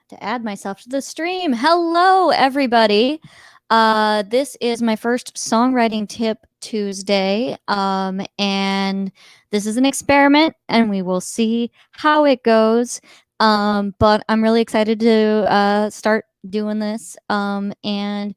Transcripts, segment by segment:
to add myself to the stream. Hello, everybody. This is my first Songwriting Tip Tuesday, and this is an experiment, and we will see how it goes. But I'm really excited to start doing this. And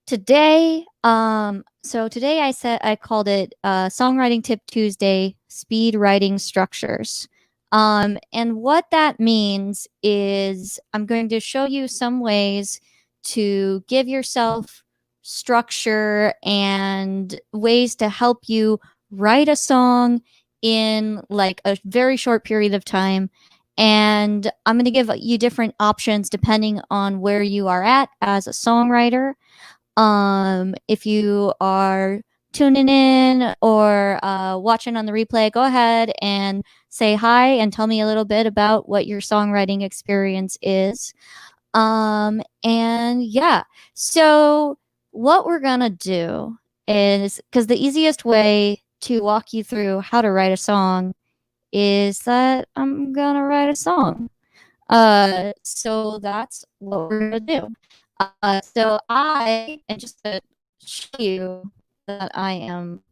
today, today I called it Songwriting Tip Tuesday, Speedwriting Structures. And what that means is I'm going to show you some ways to give yourself structure and ways to help you write a song in like a very short period of time. And I'm going to give you different options depending on where you are at as a songwriter. If you are tuning in or watching on the replay, go ahead and say hi and tell me a little bit about what your songwriting experience is. And yeah, so what we're gonna do is, because the easiest way to walk you through how to write a song is that I'm gonna write a song. So that's what we're gonna do. And just to show you that I am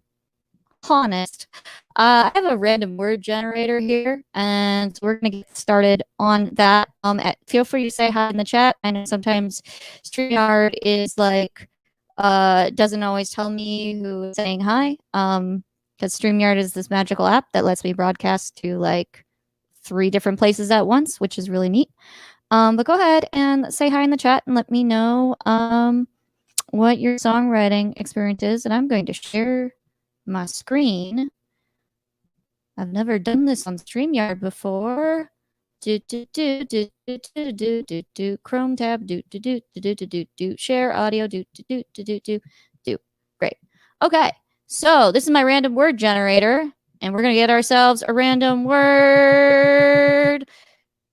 honest, I have a random word generator here, and we're gonna get started on that. Feel free to say hi in the chat. I know sometimes StreamYard is like, doesn't always tell me who is saying hi, because StreamYard is this magical app that lets me broadcast to like 3 different places at once, which is really neat. But go ahead and say hi in the chat and let me know what your songwriting experience is. And I'm going to share my screen. I've never done this on StreamYard before. Chrome tab. Share audio. Great. Okay. So this is my random word generator, and we're gonna get ourselves a random word.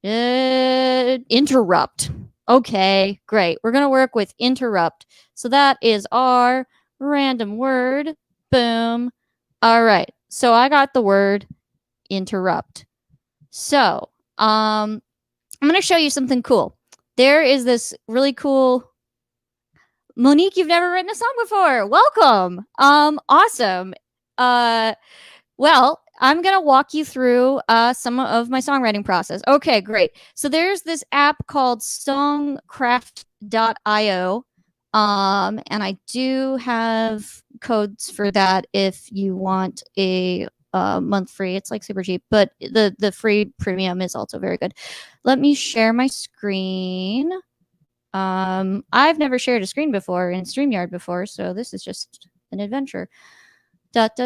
Interrupt. Okay, great. We're going to work with interrupt. So that is our random word. Boom. All right. So I got the word interrupt. So I'm going to show you something cool. There is this really cool... Monique, you've never written a song before. Welcome. Awesome. Well, I'm going to walk you through some of my songwriting process. Okay, great. So there's this app called Songcraft.io. And I do have codes for that if you want a month free. It's like super cheap, but the free premium is also very good. Let me share my screen. I've never shared a screen before in StreamYard before, so this is just an adventure. That's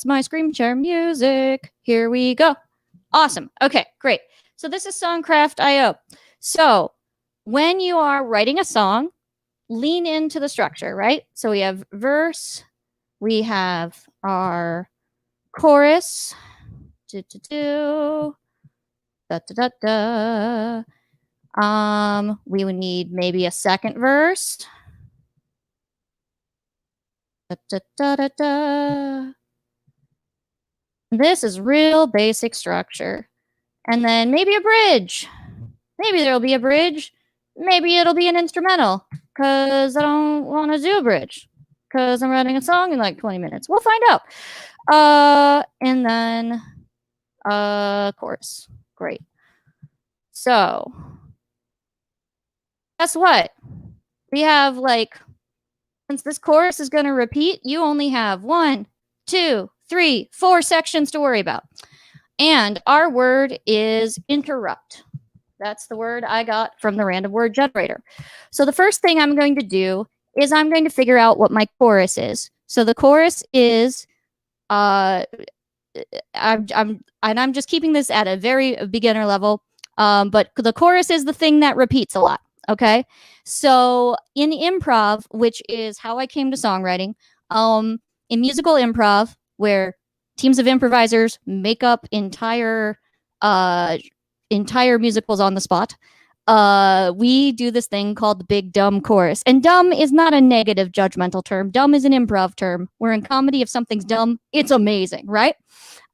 my screen share music. Here we go. Awesome. Okay, great. So this is Songcraft.io. So when you are writing a song, lean into the structure, right? So we have verse, we have our chorus, we would need maybe a second verse. This is real basic structure. And then maybe a bridge. Maybe there'll be a bridge. Maybe it'll be an instrumental, because I don't want to do a bridge, because I'm writing a song in like 20 minutes. We'll find out. And then chorus. Great. So guess what? We have like, since this chorus is going to repeat, you only have 1, 2, 3, 4 sections to worry about. And our word is interrupt. That's the word I got from the random word generator. So the first thing I'm going to do is I'm going to figure out what my chorus is. So the chorus is, I'm just keeping this at a very beginner level, but the chorus is the thing that repeats a lot. Okay, so in improv, which is how I came to songwriting, in musical improv, where teams of improvisers make up entire musicals on the spot, we do this thing called the big dumb chorus. And dumb is not a negative judgmental term. Dumb is an improv term, where in comedy, if something's dumb, it's amazing, right?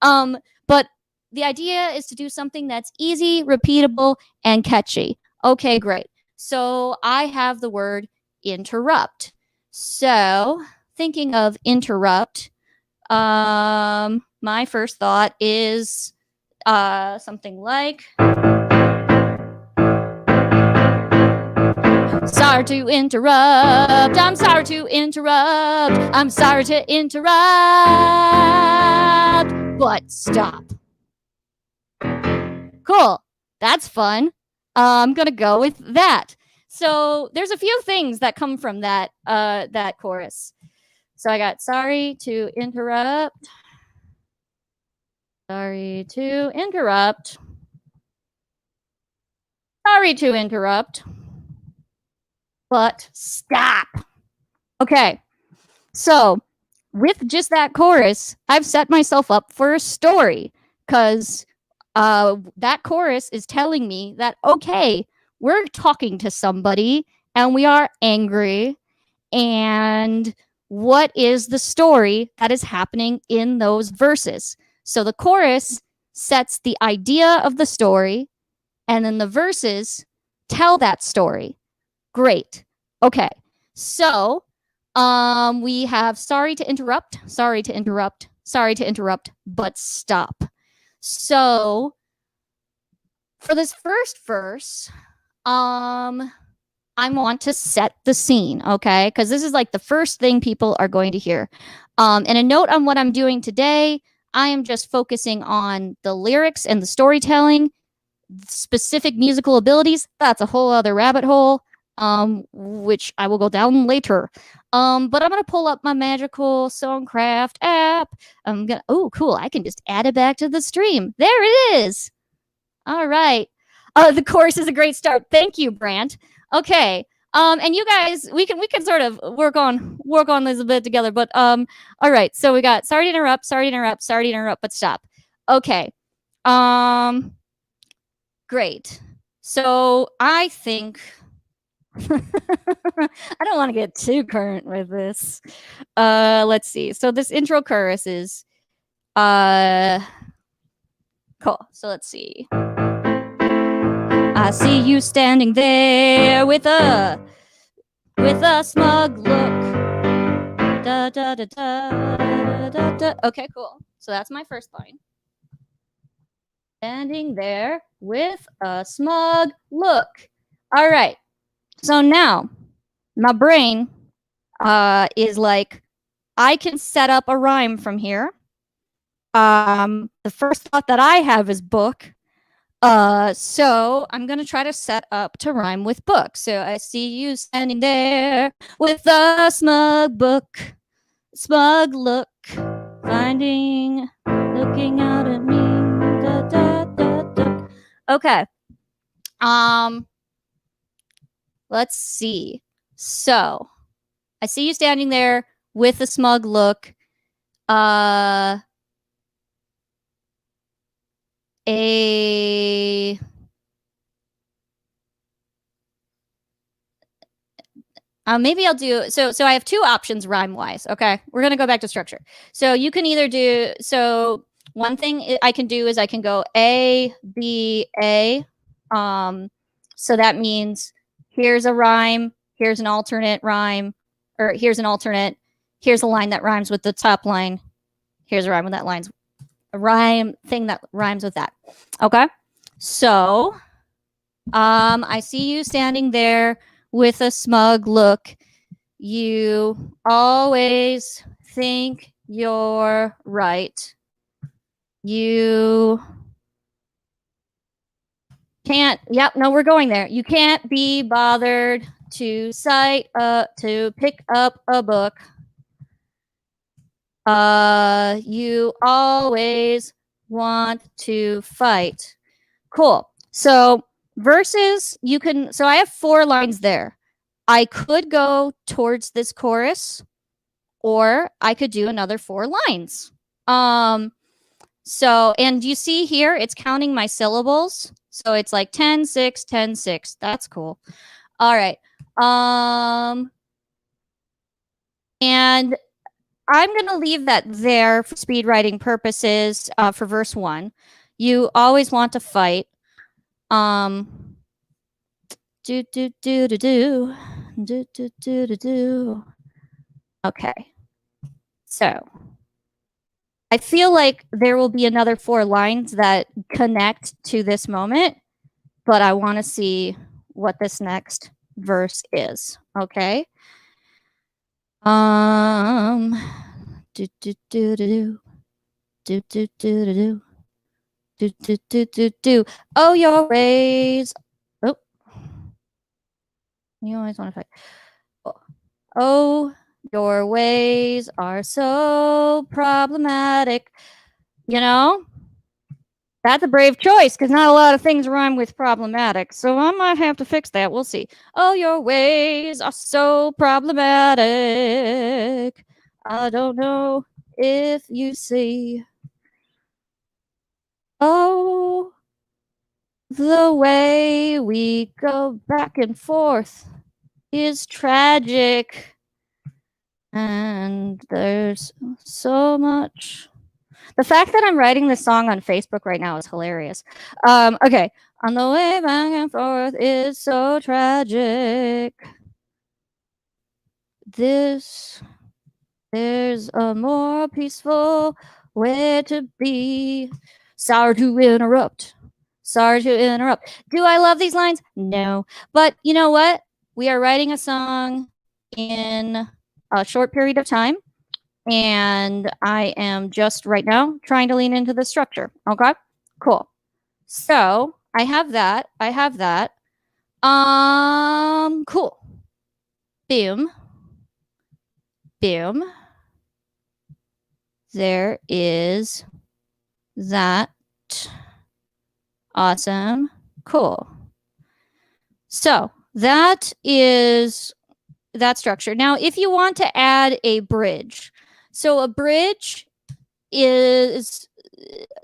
But the idea is to do something that's easy, repeatable, and catchy. Okay, great. So I have the word interrupt. So thinking of interrupt, my first thought is something like, sorry to interrupt. I'm sorry to interrupt. I'm sorry to interrupt. But stop. Cool. That's fun. I'm gonna go with that. So there's a few things that come from that that chorus. So I got sorry to interrupt. Sorry to interrupt. Sorry to interrupt. But stop. Okay. So with just that chorus, I've set myself up for a story because that chorus is telling me that, okay, we're talking to somebody and we are angry. And what is the story that is happening in those verses? So the chorus sets the idea of the story, and then the verses tell that story. Great. Okay. So we have sorry to interrupt, sorry to interrupt, sorry to interrupt, but stop. So for this first verse, I want to set the scene, okay? Because this is like the first thing people are going to hear. And a note on what I'm doing today, I am just focusing on the lyrics and the storytelling. Specific musical abilities, that's a whole other rabbit hole, which I will go down later. But I'm gonna pull up my magical Songcraft app. Oh, cool, I can just add it back to the stream. There it is. All right. The chorus is a great start. Thank you, Brant. Okay. And you guys, we can sort of work on this a bit together. But all right. So we got sorry to interrupt, sorry to interrupt, sorry to interrupt, but stop. Okay. Great. So I think I don't want to get too current with this. Let's see. So this intro chorus is cool. So let's see. I see you standing there with a smug look. Da, da, da, da, da, da. Okay, cool. So that's my first line. Standing there with a smug look. All right. So now my brain is like, I can set up a rhyme from here. The first thought that I have is book. So I'm gonna try to set up to rhyme with book. So I see you standing there with a smug book, smug look, looking out at me. Da, da, da, da. Okay. Let's see. So I see you standing there with a smug look. Maybe I'll do so I have two options rhyme wise. Okay, we're gonna go back to structure. So you can either do, so one thing I can do is I can go A, B, A. So that means here's a rhyme, here's an alternate rhyme, or here's an alternate, here's a line that rhymes with the top line, here's a rhyme with that line's a rhyme thing that rhymes with that. Okay, so I see you standing there with a smug look. You always think you're right. You can't, yep, no, we're going there. You can't be bothered to pick up a book. You always want to fight. Cool. So verses, you can, so I have 4 lines there. I could go towards this chorus, or I could do another 4 lines. So, and you see here, it's counting my syllables. So it's like 10, 6, 10, 6. That's cool. All right. And I'm going to leave that there for speed writing purposes for verse 1. you always want to fight. Do do do do do do do do do do. Okay, so I feel like there will be another 4 lines that connect to this moment, but I want to see what this next verse is. Okay. Do do do do do do do do do do do do do do. Oh, your ways. Oh, you always want to fight. Oh, your ways are so problematic. You know, that's a brave choice because not a lot of things rhyme with problematic. So I might have to fix that. We'll see. Oh, your ways are so problematic. I don't know if you see. Oh, the way we go back and forth is tragic. And there's so much. The fact that I'm writing this song on Facebook right now is hilarious. Okay. On the way back and forth is so tragic. There's a more peaceful way to be. Sorry to interrupt. Sorry to interrupt. Do I love these lines? No. But you know what? We are writing a song in a short period of time. And I am just right now trying to lean into the structure. Okay, cool. So I have that. Cool. Boom. Boom. There is that. Awesome. Cool. So that is that structure. Now, if you want to add a bridge, so a bridge is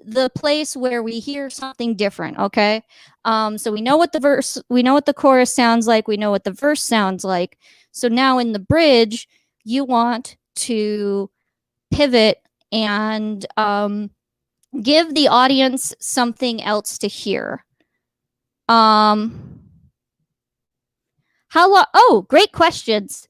the place where we hear something different. Okay. So we know what the chorus sounds like. We know what the verse sounds like. So now in the bridge, you want to pivot and give the audience something else to hear. How long? Oh, great questions.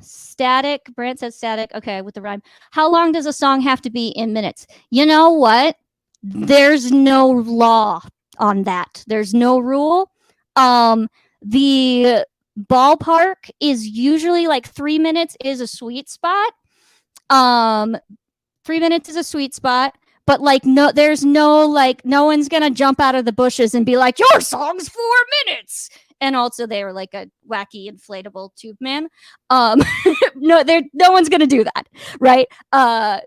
Static. Brant says static. Okay, with the rhyme. How long does a song have to be in minutes? You know what? There's no law on that. There's no rule. The ballpark is usually like 3 minutes is a sweet spot. 3 minutes is a sweet spot. But like no, there's no like no one's gonna jump out of the bushes and be like, your song's 4 minutes. And also they were like a wacky inflatable tube man. No one's gonna do that, right?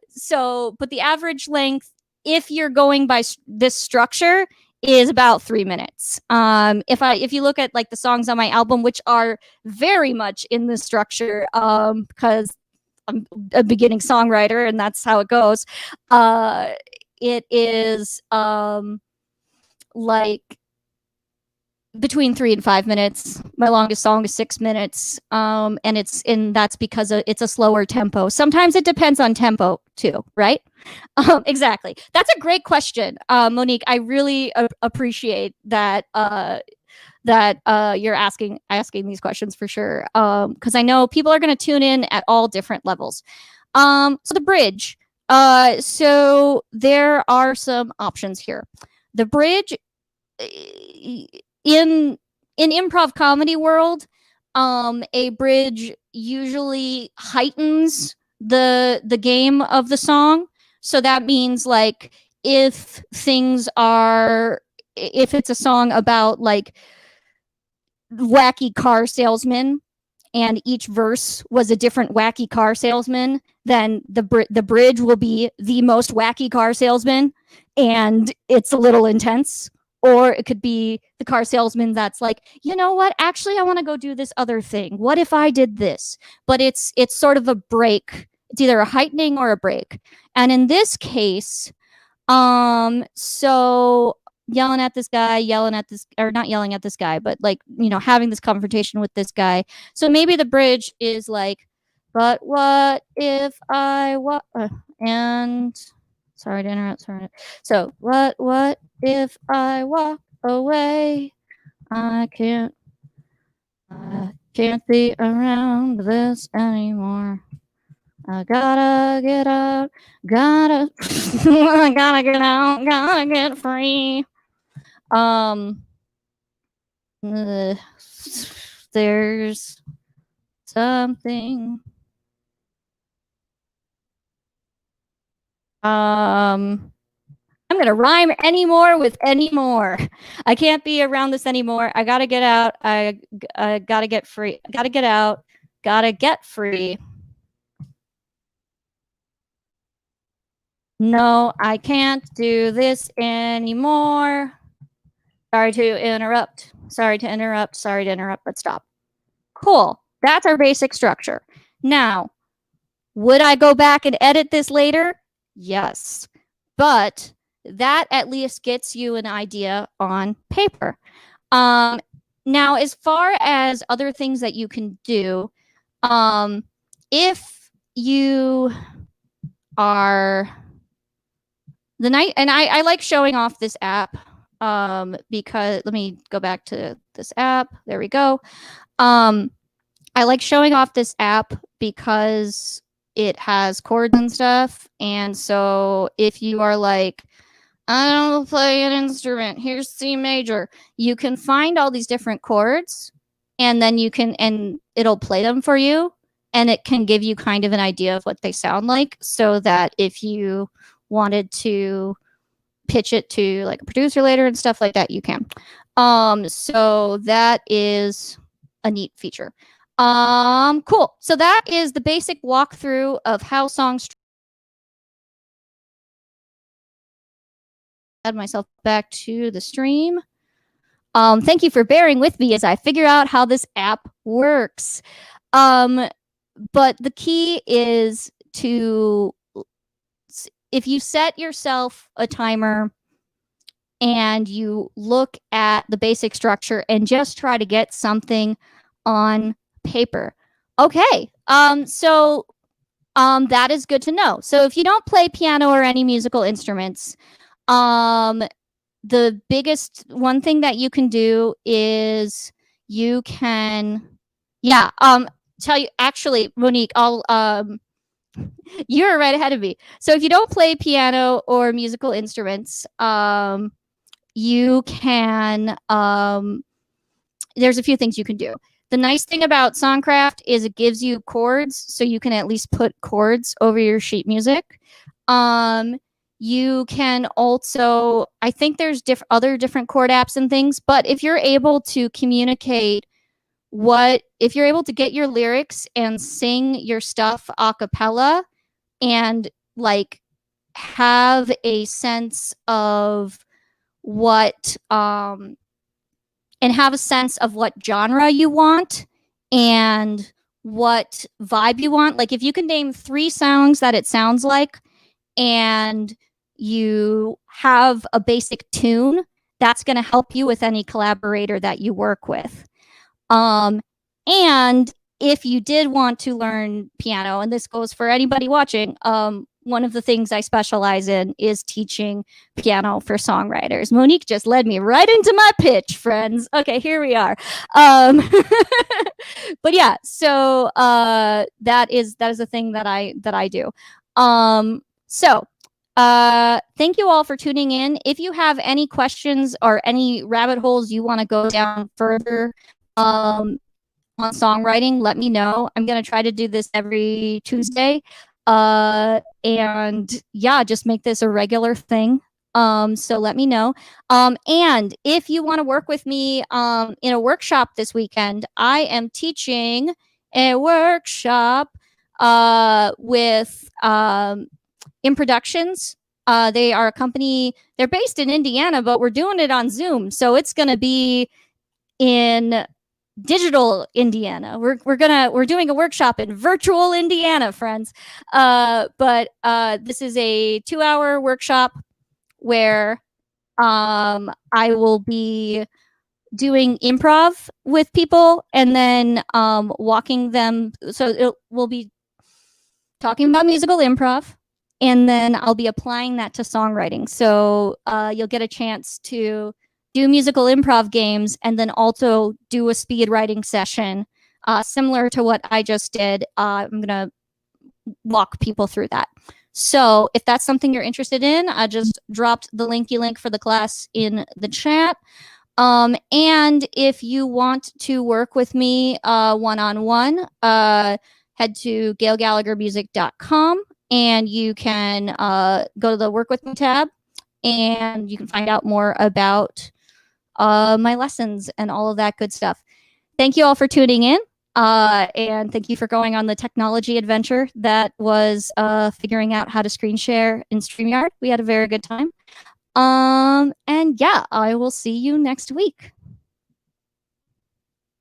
So but the average length, if you're going by this structure, is about 3 minutes. If you look at like the songs on my album, which are very much in the structure, because I'm a beginning songwriter and that's how it goes. It is like between 3 and 5 minutes. My longest song is 6 minutes. And that's because it's a slower tempo. Sometimes it depends on tempo too, right? Exactly. That's a great question, Monique. I really appreciate that. That you're asking these questions for sure. Because I know people are going to tune in at all different levels. So the bridge. So there are some options here. The bridge in improv comedy world, a bridge usually heightens the game of the song. So that means like if it's a song about like wacky car salesman and each verse was a different wacky car salesman, then the bridge will be the most wacky car salesman and it's a little intense. Or it could be the car salesman that's like, you know what, actually I want to go do this other thing. What if I did this? But it's sort of a break. It's either a heightening or a break. And in this case, so yelling at this guy, or not yelling at this guy, but like, you know, having this confrontation with this guy. So maybe the bridge is like, but what if I and Sorry to interrupt. So what if I walk away? I can't be around this anymore. I gotta get out, gotta I gotta get out, gotta get free. There's something. I'm gonna rhyme anymore with anymore. I can't be around this anymore. I gotta get out. I gotta get free. Gotta get out. Gotta get free. No, I can't do this anymore. Sorry to interrupt. Sorry to interrupt. Sorry to interrupt, but stop. Cool. That's our basic structure. Now, would I go back and edit this later? Yes. But that at least gets you an idea on paper. Now, as far as other things that you can do, if you are the night, and I like showing off this app because let me go back to this app. There we go. I like showing off this app because it has chords and stuff. And so if you are like, I don't play an instrument, here's C major, you can find all these different chords and then you can, and it'll play them for you. And it can give you kind of an idea of what they sound like so that if you wanted to pitch it to like a producer later and stuff like that, you can. So that is a neat feature. Cool. So that is the basic walkthrough of how songs. Add myself back to the stream. Thank you for bearing with me as I figure out how this app works. But the key is to, if you set yourself a timer and you look at the basic structure and just try to get something on paper. Okay, so that is good to know. So if you don't play piano or any musical instruments, the biggest one thing that you can do is you can, tell you, actually, Monique, I'll, you're right ahead of me. So if you don't play piano or musical instruments, you can, there's a few things you can do. The nice thing about Songcraft is it gives you chords, so you can at least put chords over your sheet music. You can also, I think there's other different chord apps and things, but if you're able to communicate if you're able to get your lyrics and sing your stuff a cappella and like have a sense of what, and have a sense of what genre you want and what vibe you want. Like if you can name 3 songs that it sounds like and you have a basic tune, that's going to help you with any collaborator that you work with. And if you did want to learn piano, and this goes for anybody watching, one of the things I specialize in is teaching piano for songwriters. Monique just led me right into my pitch, friends. Okay, here we are. But yeah, so that is a thing that I do. So thank you all for tuning in. If you have any questions or any rabbit holes you want to go down further on songwriting, let me know. I'm going to try to do this every Tuesday. And yeah, just make this a regular thing. So let me know. And if you want to work with me in a workshop this weekend, I am teaching a workshop with In Productions. They are a company, they're based in Indiana, but we're doing it on Zoom. So it's going to be in digital Indiana. We're doing a workshop in virtual Indiana, friends. But this is a 2-hour workshop where I will be doing improv with people and then walking them. So we'll be talking about musical improv and then I'll be applying that to songwriting. So you'll get a chance to do musical improv games and then also do a speed writing session similar to what I just did. I'm going to walk people through that. So if that's something you're interested in, I just dropped the link for the class in the chat. And if you want to work with me one-on-one, head to gailgallaghermusic.com and you can go to the Work With Me tab and you can find out more about my lessons and all of that good stuff. Thank you all for tuning in. And thank you for going on the technology adventure that was figuring out how to screen share in StreamYard. We had a very good time. And yeah, I will see you next week.